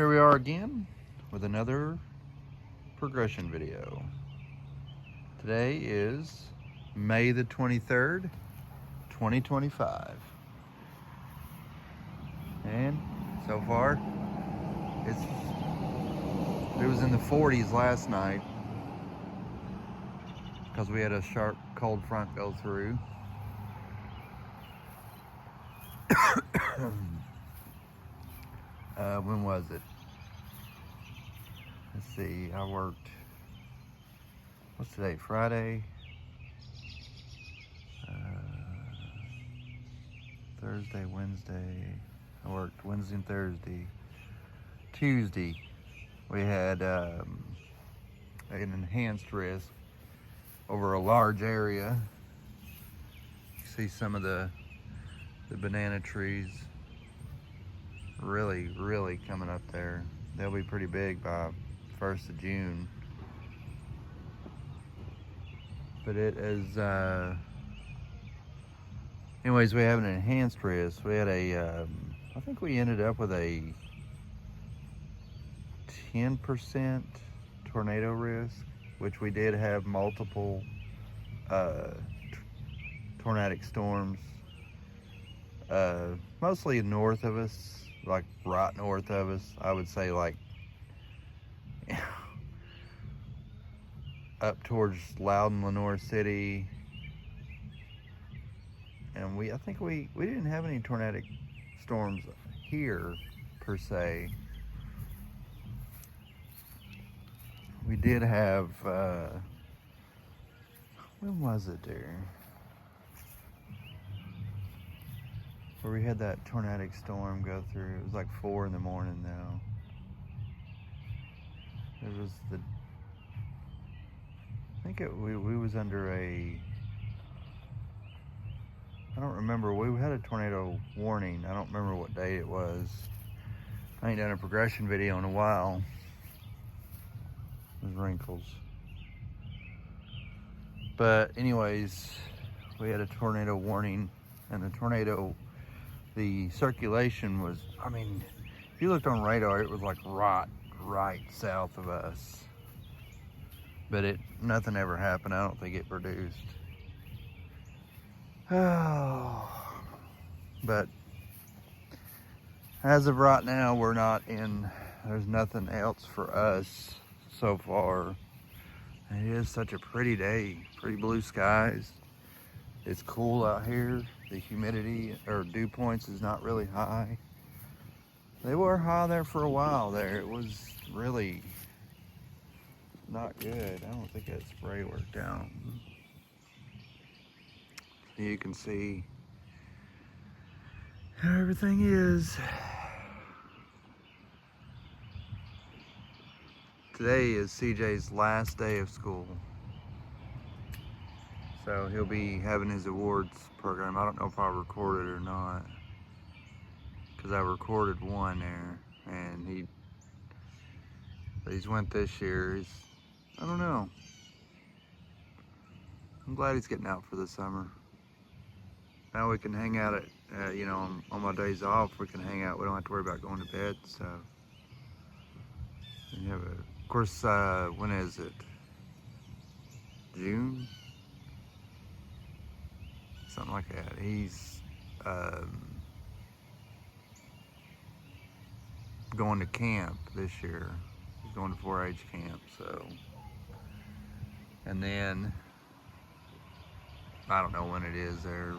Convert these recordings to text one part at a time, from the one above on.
Here we are again with another progression video. Today is May the 23rd, 2025. And so far, it was in the 40s last night because we had a sharp cold front go through. When was it? Let's see, I worked, what's today, Friday? Thursday, Wednesday, I worked Wednesday and Thursday. Tuesday, we had an enhanced risk over a large area. You see some of the banana trees really coming up there. They'll be pretty big by 1st of June. But it is, anyways, we have an enhanced risk. We had I think we ended up with a 10% tornado risk, which we did have multiple tornadic storms, mostly north of us, like right north of us. I would say like up towards Loudon, Lenoir City. And I think we didn't have any tornadic storms here per se. We did have, when was it there? Where we had that tornadic storm go through. It was like 4 in the morning though. It was I think we was under I don't remember, we had a tornado warning. I don't remember what day it was. I ain't done a progression video in a while. There's wrinkles. But anyways, we had a tornado warning, and the circulation was, I mean, if you looked on radar, it was like right south of us. But nothing ever happened. I don't think it produced. Oh, but as of right now, there's nothing else for us so far. It is such a pretty day, pretty blue skies. It's cool out here. The humidity or dew points is not really high. They were high there for a while there. It was really not good. I don't think that spray worked out. You can see how everything is. Today is CJ's last day of school. So he'll be having his awards program. I don't know if I recorded or not, because I recorded one there, and he's went this year. I don't know. I'm glad he's getting out for the summer. Now we can hang out at, on my days off, we can hang out. We don't have to worry about going to bed, so. Of course, when is it? June? Something like that. He's going to camp this year. He's going to 4-H camp, so. And then, I don't know when it is there.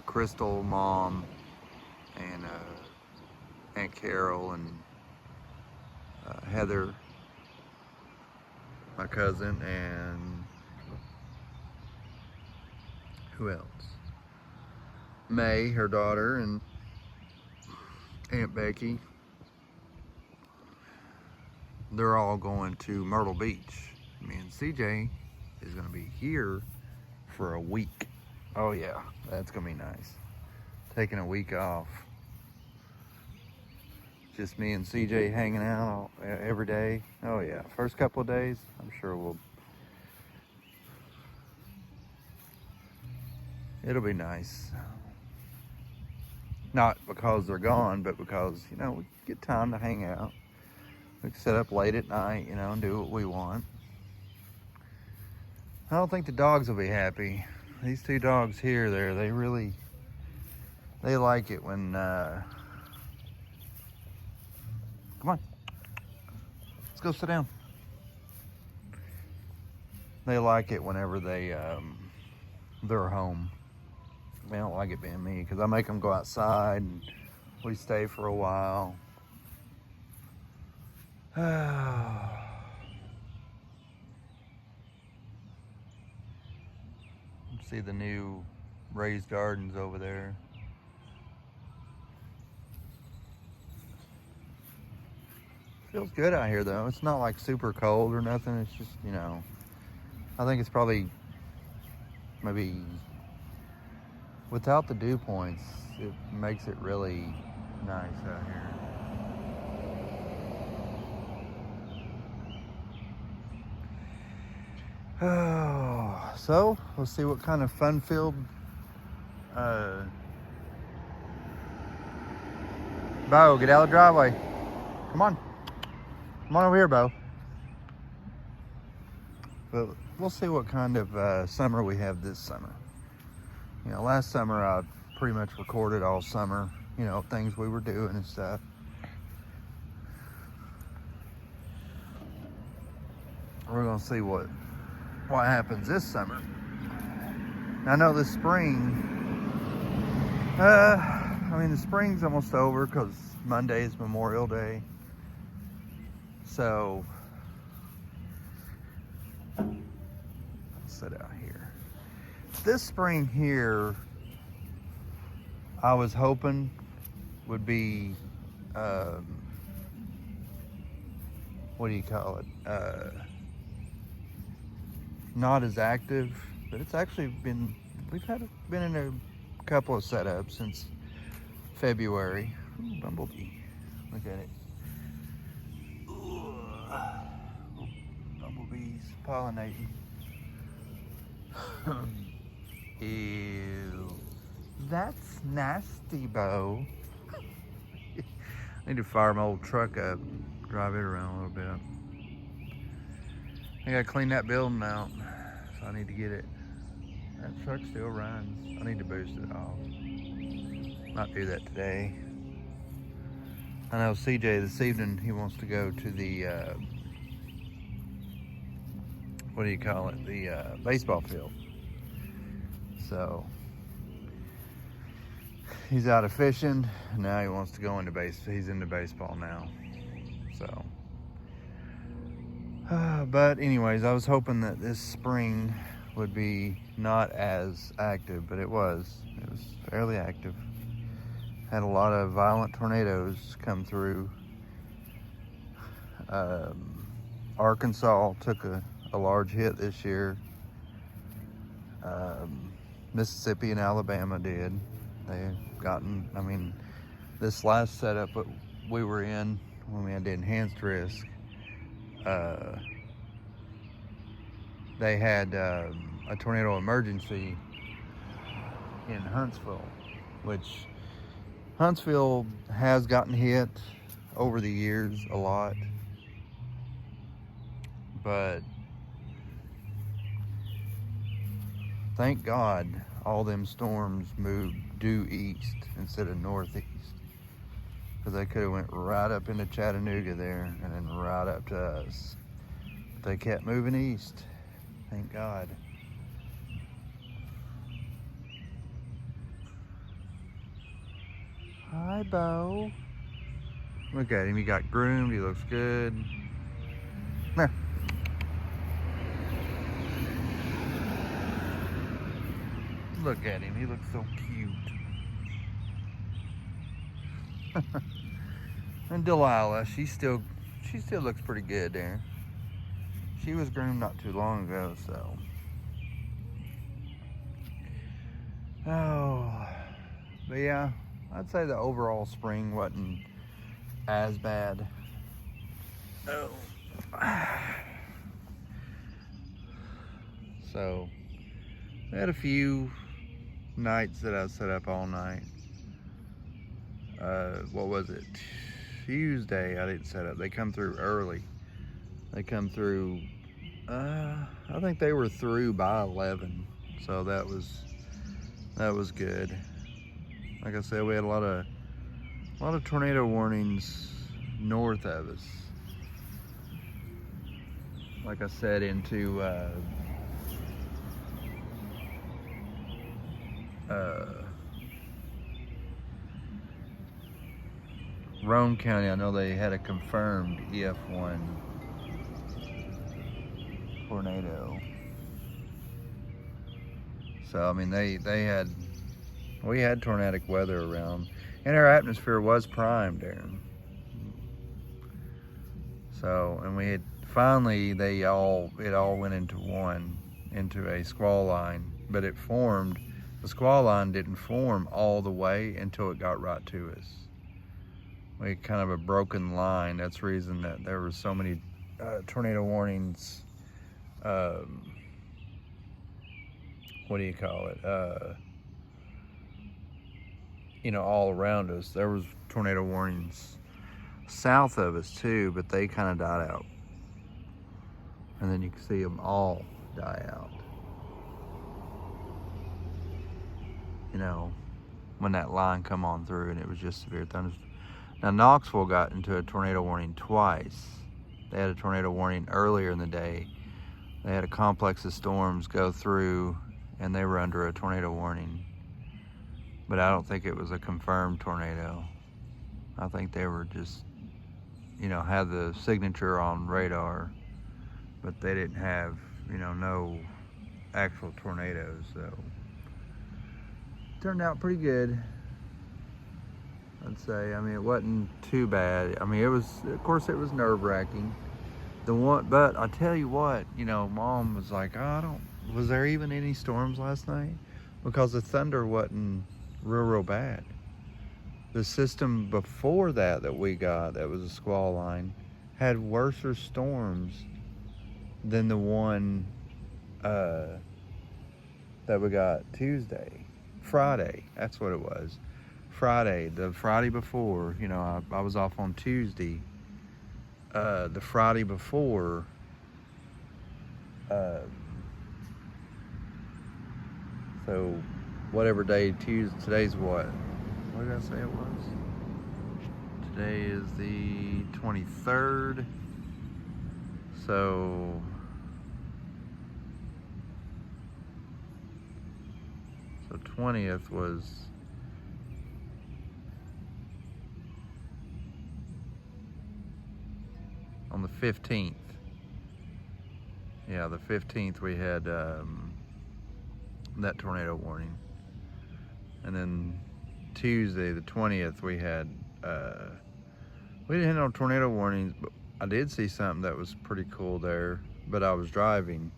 Crystal, Mom, and Aunt Carol, and Heather, my cousin, and who else? May, her daughter, and Aunt Becky. They're all going to Myrtle Beach. Me and CJ is going to be here for a week. Oh yeah, that's going to be nice. Taking a week off. Just me and CJ hanging out every day. Oh yeah, first couple of days, I'm sure it'll be nice. Not because they're gone, but because, you know, we get time to hang out. We can sit up late at night, you know, and do what we want. I don't think the dogs will be happy. These two dogs here, they like it when, come on, let's go sit down. They like it whenever they're home. They don't like it being me because I make them go outside and we stay for a while. See the new raised gardens over there. Feels good out here though. It's not like super cold or nothing. It's just, you know, I think it's probably maybe without the dew points, it makes it really nice out here. Oh, so let's see what kind of fun-filled Bo, get out of the driveway. Come on. Come on over here, Bo. But we'll see what kind of summer we have this summer. You know, last summer I pretty much recorded all summer, you know, things we were doing and stuff. We're gonna see what happens this summer. Now, I know this spring, I mean, the spring's almost over because Monday is Memorial Day. So, let's sit out here. This spring here, I was hoping would be, what do you call it? Not as active, but it's actually been, been in a couple of setups since February. Ooh, bumblebee, look at it. Ooh, bumblebees pollinating. Ew, that's nasty, Bo. I need to fire my old truck up, drive it around a little bit. I gotta clean that building out, so I need to get it. That truck still runs. I need to boost it off. Not do that today. I know CJ this evening, he wants to go to the, what do you call it? The baseball field. So, he's out of fishing, and now he wants to go into he's into baseball now. So, but anyways, I was hoping that this spring would be not as active, but it was fairly active. Had a lot of violent tornadoes come through. Arkansas took a large hit this year. Mississippi and Alabama did. They've gotten, I mean, this last setup that we were in when we had the enhanced risk, they had a tornado emergency in Huntsville, which Huntsville has gotten hit over the years a lot, but thank God all them storms moved due east instead of northeast, because they could have went right up into Chattanooga there and then right up to us. But they kept moving east, thank God. Hi, Bo. Look at him, he got groomed, he looks good. Come here. Look at him, he looks so cute. And Delilah, she still looks pretty good there. She was groomed not too long ago, so. Oh, but yeah, I'd say the overall spring wasn't as bad. Oh. So, I had a few nights that I set up all night. what was it? Tuesday I didn't set up. They come through early. They come through, I think they were through by 11. So that was good. Like I said, we had a lot of tornado warnings north of us. Like I said, into Roane County. I know they had a confirmed EF1 tornado. So I mean, we had tornadic weather around, and our atmosphere was primed there. So, and we had finally, it all went into a squall line, but it formed. The squall line didn't form all the way until it got right to us. We had kind of a broken line. That's the reason that there were so many tornado warnings. What do you call it? All around us. There was tornado warnings south of us too, but they kind of died out. And then you can see them all die out. When that line come on through, and it was just severe thunderstorms. Now Knoxville got into a tornado warning twice. They had a tornado warning earlier in the day. They had a complex of storms go through, and they were under a tornado warning. But I don't think it was a confirmed tornado. I think they were just, had the signature on radar, but they didn't have, no actual tornadoes. So turned out pretty good, I'd say. I mean, it wasn't too bad. I mean, of course it was nerve-wracking. But I tell you what, Mom was like, was there even any storms last night? Because the thunder wasn't real bad. The system before that we got, that was a squall line, had worse storms than the one that we got Friday, that's what it was. The Friday before, I was off on Tuesday. The Friday before, so whatever day today's what did I say it was? Today is the 23rd. So 20th was on the 15th. Yeah, the 15th we had that tornado warning. And then Tuesday, the 20th, we didn't have no tornado warnings, but I did see something that was pretty cool there. But I was driving,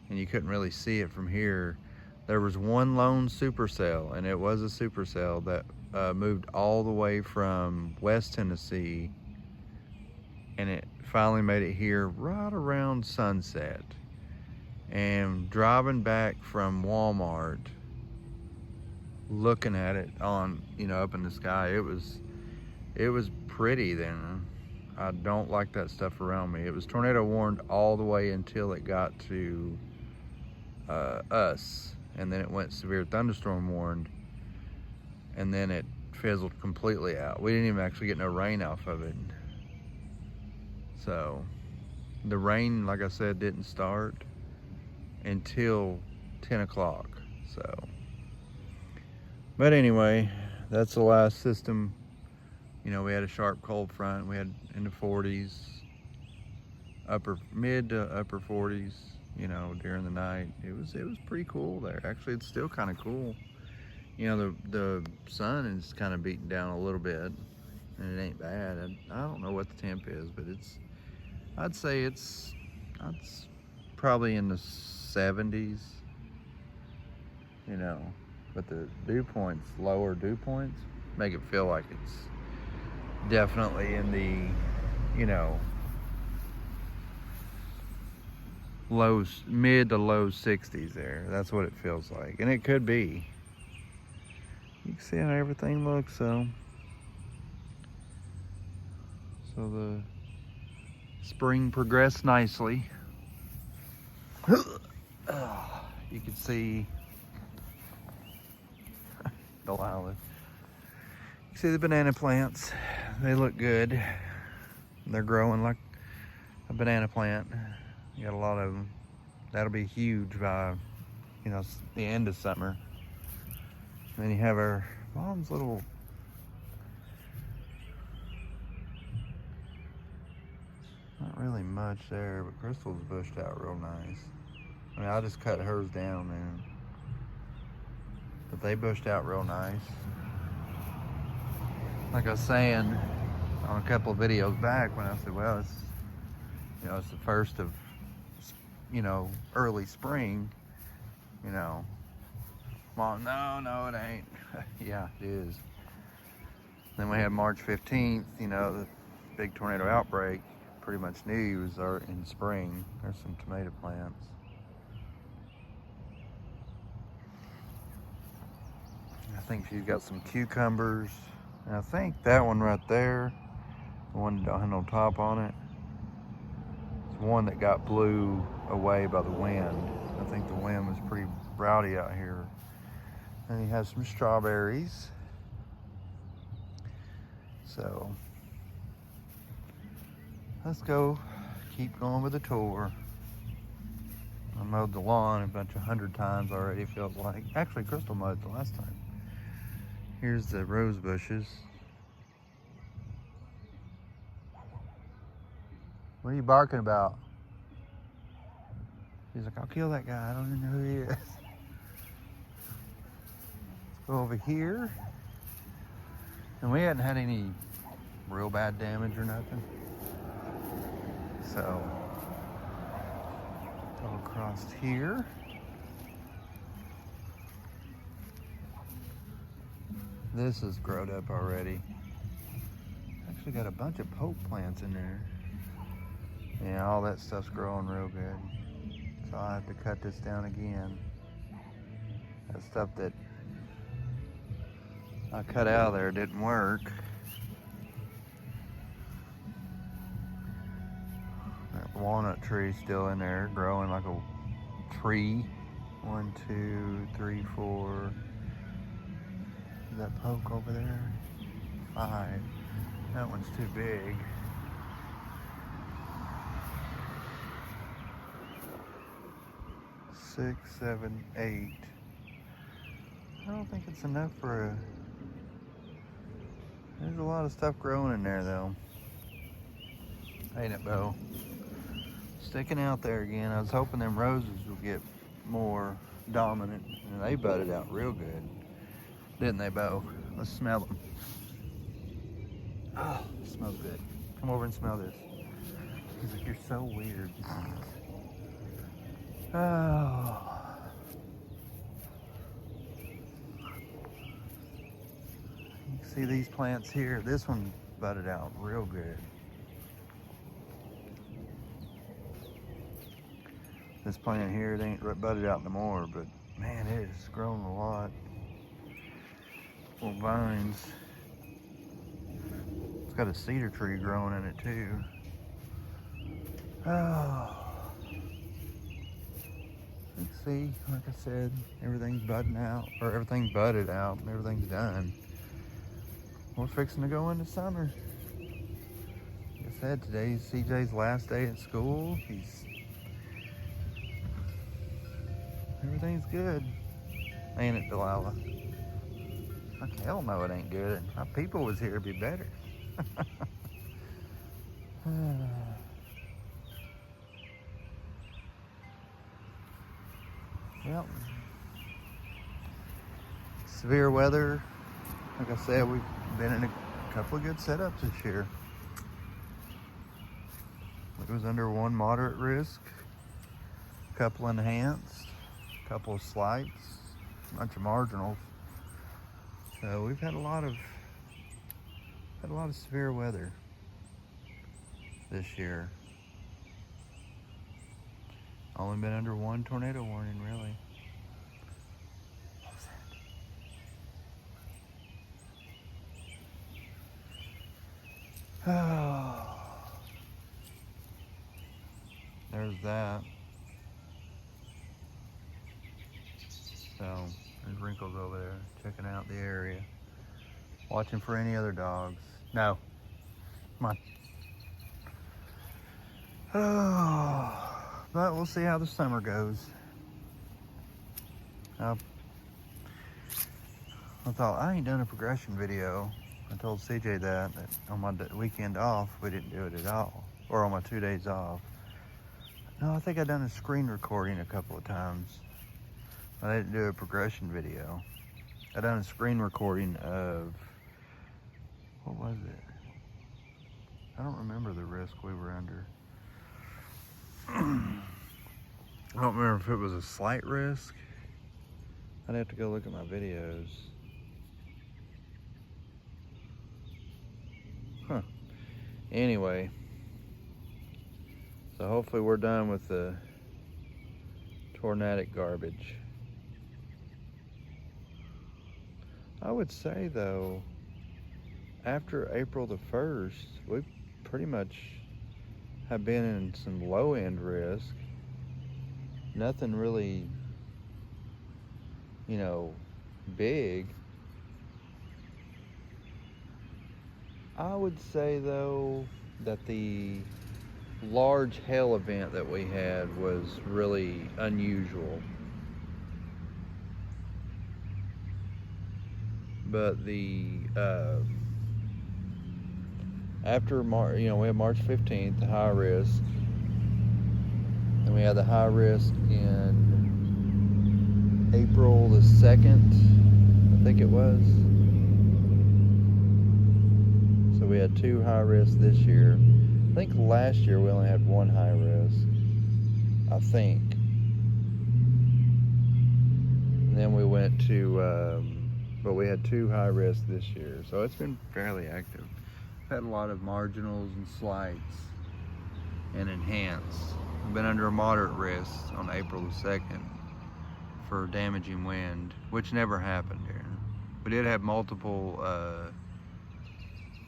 and you couldn't really see it from here. There was one lone supercell, and it was a supercell that moved all the way from West Tennessee, and it finally made it here right around sunset. And driving back from Walmart, looking at it on, up in the sky, it was pretty then. I don't like that stuff around me. It was tornado warned all the way until it got to us, and then it went severe thunderstorm warned, and then it fizzled completely out. We didn't even actually get no rain off of it. So the rain, like I said, didn't start until 10 o'clock. So, but anyway, that's the last system. We had a sharp cold front. We had in the 40s, mid to upper 40s, during the night. It was pretty cool there. Actually, it's still kind of cool. The sun is kind of beating down a little bit, and it ain't bad. I don't know what the temp is, but I'd say it's probably in the 70s, but the dew points, lower dew points, make it feel like it's definitely in the, mid to low 60s there. That's what it feels like, and it could be. You can see how everything looks, so So the spring progressed nicely. You can see Delilah. You see the banana plants. They look good. They're growing like a banana plant. You got a lot of them. That'll be huge by, you know, the end of summer. And then you have our mom's little, not really much there, but Crystal's bushed out real nice. I mean, I just cut hers down, man. But they bushed out real nice. Like I was saying on a couple of videos back when I said, well, it's, you know, it's the first of, you know, early spring, you know. Mom, no, it ain't. Yeah, it is. Then we had March 15th, you know, the big tornado outbreak. Pretty much knew it was in spring. There's some tomato plants. I think she's got some cucumbers. And I think that one right there, the one that don't have no top on it, it's one that got blew away by the wind. I think the wind was pretty rowdy out here. And he has some strawberries. So let's go, keep going with the tour. I mowed the lawn a bunch of 100 times already, it feels like. Actually, Crystal mowed the last time. Here's the rose bushes. What are you barking about? She's like, I'll kill that guy. I don't even know who he is. Let's go over here. And we hadn't had any real bad damage or nothing. So, go across here. This is grown up already. Actually got a bunch of poke plants in there. Yeah, all that stuff's growing real good. So I have to cut this down again. That stuff that I cut out of there didn't work. That walnut tree still in there, growing like a tree. 1, 2, 3, 4. Is that poke over there? 5. That one's too big. 6, 7, 8. I don't think it's enough for a... There's a lot of stuff growing in there though. Ain't it, Bo? Sticking out there again. I was hoping them roses would get more dominant, and they budded out real good. Didn't they, Bo? Let's smell them. Oh, it smells good. Come over and smell this. He's like, you're so weird. Oh. You can see these plants here. This one budded out real good. This plant here, it ain't budded out no more, but man, it has grown a lot. Little vines. It's got a cedar tree growing in it too. Oh. You can see, like I said, everything's budding out, or everything's budded out, and everything's done. We're fixing to go into summer. Like I said, today's CJ's last day at school. Everything's good. Ain't it, Delilah? Like, hell no, it ain't good. If my people was here, it'd be better. Well, severe weather. Like I said, we've been in a couple of good setups this year. It was under 1 moderate risk, a couple enhanced, a couple of slights, a bunch of marginals. So we've had a lot of severe weather this year. Only been under 1 tornado warning, really. What was that? Oh. there's that. So there's Wrinkles over there checking out the area, watching for any other dogs. No, come on. Oh, but we'll see how the summer goes. I thought, I ain't done a progression video. I told CJ that on my weekend off, we didn't do it at all. Or on my 2 days off. No, I think I done a screen recording a couple of times. I didn't do a progression video. I done a screen recording of, what was it? I don't remember the risk we were under. I don't remember if it was a slight risk. I'd have to go look at my videos. Huh. Anyway, so hopefully we're done with the tornadic garbage. I would say though, after April the 1st, we pretty much have been in some low end risk. Nothing really, you know, big. I would say though that the large hail event that we had was really unusual. But the after March, you know, we had March 15th, the high risk, and we had the high risk in April the 2nd, I think it was. So we had 2 high risks this year. I think last year we only had 1 high risk, I think. And then we went to, but we had 2 high risks this year. So it's been fairly active. Had a lot of marginals and slights and enhanced. I've been under a moderate risk on April the 2nd for damaging wind, which never happened here. We did have multiple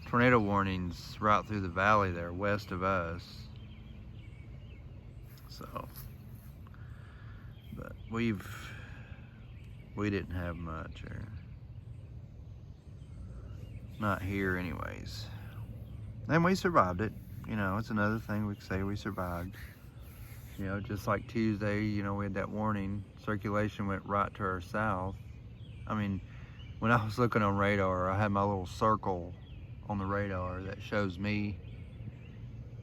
tornado warnings right through the valley there west of us. So, but we didn't have much here. Not here anyways. And we survived it. You know, it's another thing we can say we survived. You know, just like Tuesday, you know, we had that warning. Circulation went right to our south. I mean, when I was looking on radar, I had my little circle on the radar that shows me,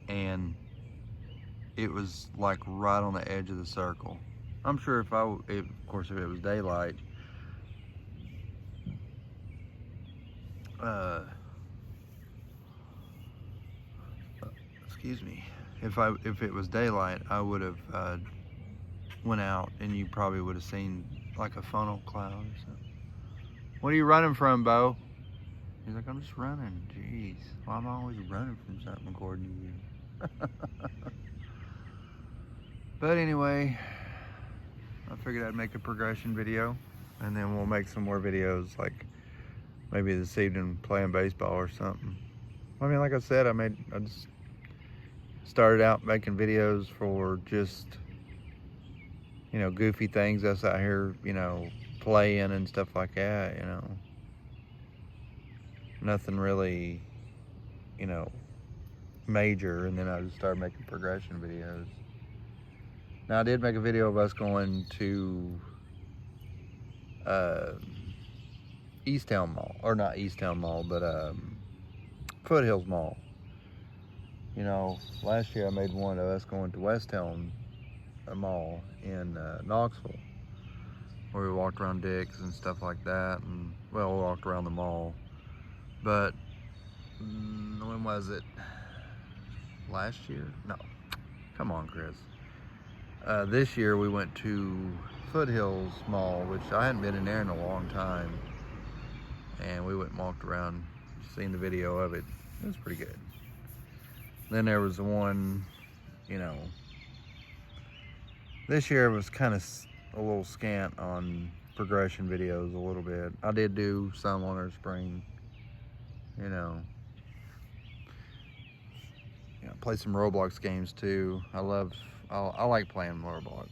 and it was like right on the edge of the circle. I'm sure of course, if it was daylight, excuse me, if it was daylight, I would have went out, and you probably would have seen like a funnel cloud or something. What are you running from, Bo? He's like, I'm just running. Jeez, well, I'm always running from something according to you. But anyway, I figured I'd make a progression video, and then we'll make some more videos, like maybe this evening playing baseball or something. I mean, like I said, I just started out making videos for just, you know, goofy things, us out here, you know, playing and stuff like that, you know. Nothing really, you know, major, and then I just started making progression videos. Now, I did make a video of us going to Easttown Mall, or not Easttown Mall, but Foothills Mall. You know, last year I made one of us going to Westtown Mall in Knoxville, where we walked around Dick's and stuff like that, and well, we walked around the mall. But when was it? Last year? No, come on, Chris. This year we went to Foothills Mall, which I hadn't been in there in a long time, and we went and walked around. Seen the video of it. It was pretty good. Then there was the one, you know, this year was kind of a little scant on progression videos a little bit. I did do some on our spring, you know, play some Roblox games too. I love I like playing Roblox.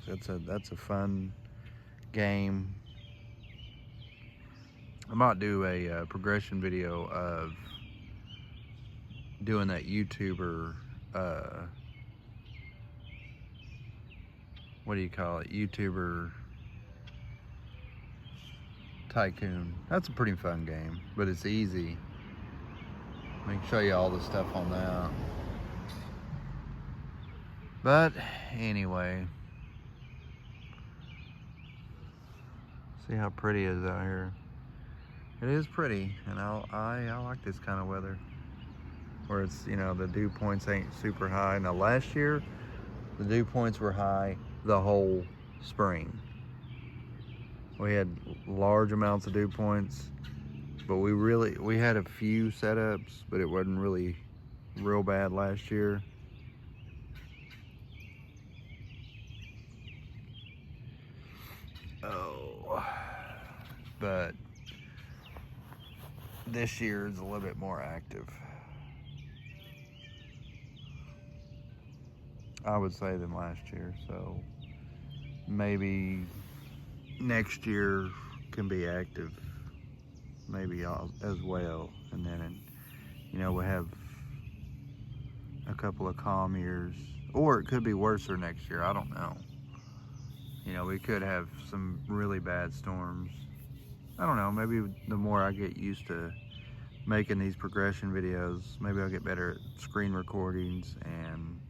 That's a fun game. I might do a progression video of doing that YouTuber, what do you call it? YouTuber Tycoon. That's a pretty fun game, but it's easy. I can show you all the stuff on that. But anyway, see how pretty it is out here. It is pretty, and I like this kind of weather, where it's, you know, the dew points ain't super high. Now last year, the dew points were high the whole spring. We had large amounts of dew points, but we had a few setups, but it wasn't really real bad last year. Oh, but this year is a little bit more active, I would say, than last year. So maybe next year can be active, maybe as well. And then, you know, we have a couple of calm years, or it could be worse next year. I don't know. You know, we could have some really bad storms. I don't know, maybe the more I get used to making these progression videos, maybe I'll get better at screen recordings and,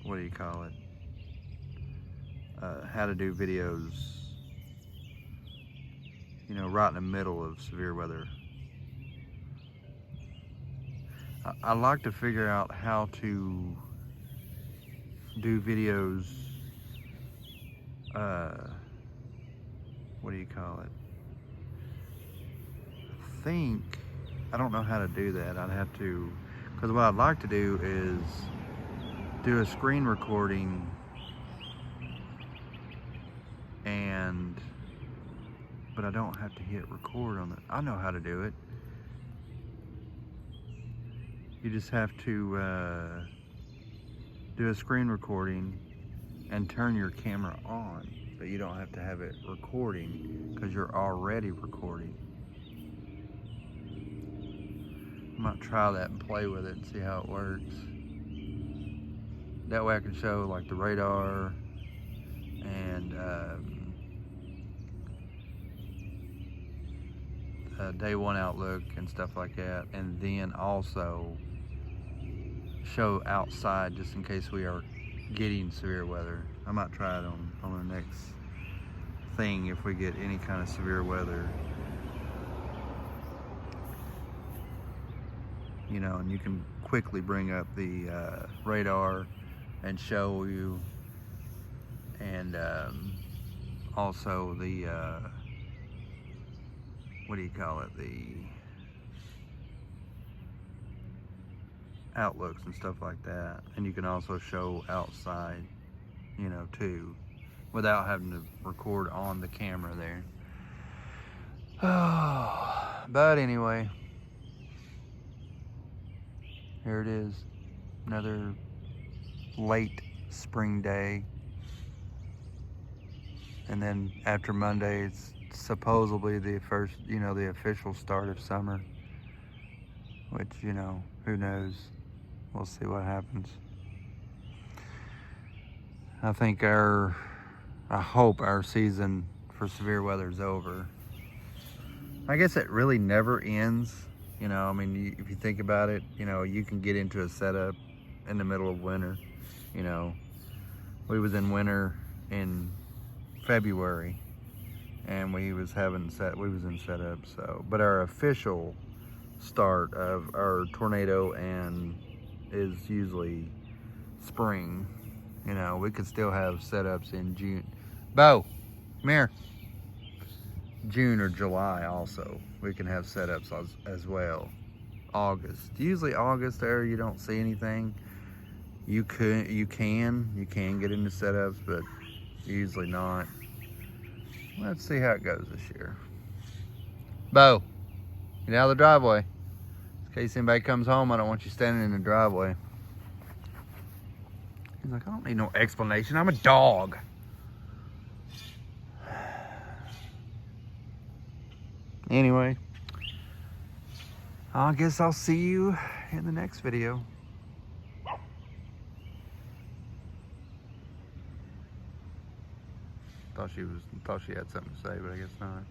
what do you call it? How to do videos, you know, right in the middle of severe weather. I like to figure out how to do videos, what do you call it? I don't know how to do that. I'd have to, because what I'd like to do is do a screen recording, but I don't have to hit record on it. I know how to do it. You just have to do a screen recording and turn your camera on, but you don't have to have it recording because you're already recording. I might try that and play with it and see how it works. That way I can show like the radar and day one outlook and stuff like that, and then also show outside just in case we are getting severe weather. I might try it on the next thing if we get any kind of severe weather. You know, and you can quickly bring up the radar and show you, and also the what do you call it, the outlooks and stuff like that. And you can also show outside, you know, too, without having to record on the camera there. Oh, but anyway, here it is, another late spring day. And then after Monday, it's supposedly the first, you know, the official start of summer, which, you know, who knows? We'll see what happens. I hope our season for severe weather is over. I guess it really never ends. You know, I mean, if you think about it, you know, you can get into a setup in the middle of winter. You know, we was in winter in February, and we was in setup. So, but our official start of our tornado and is usually spring. You know, we could still have setups in June. Bo, come here. June or July also. We can have setups as well. August. Usually August there you don't see anything. You can get into setups, but usually not. Let's see how it goes this year. Bo, get out of the driveway. In case anybody comes home, I don't want you standing in the driveway. He's like, I don't need no explanation. I'm a dog. Anyway, I guess I'll see you in the next video. Thought she had something to say, but I guess not.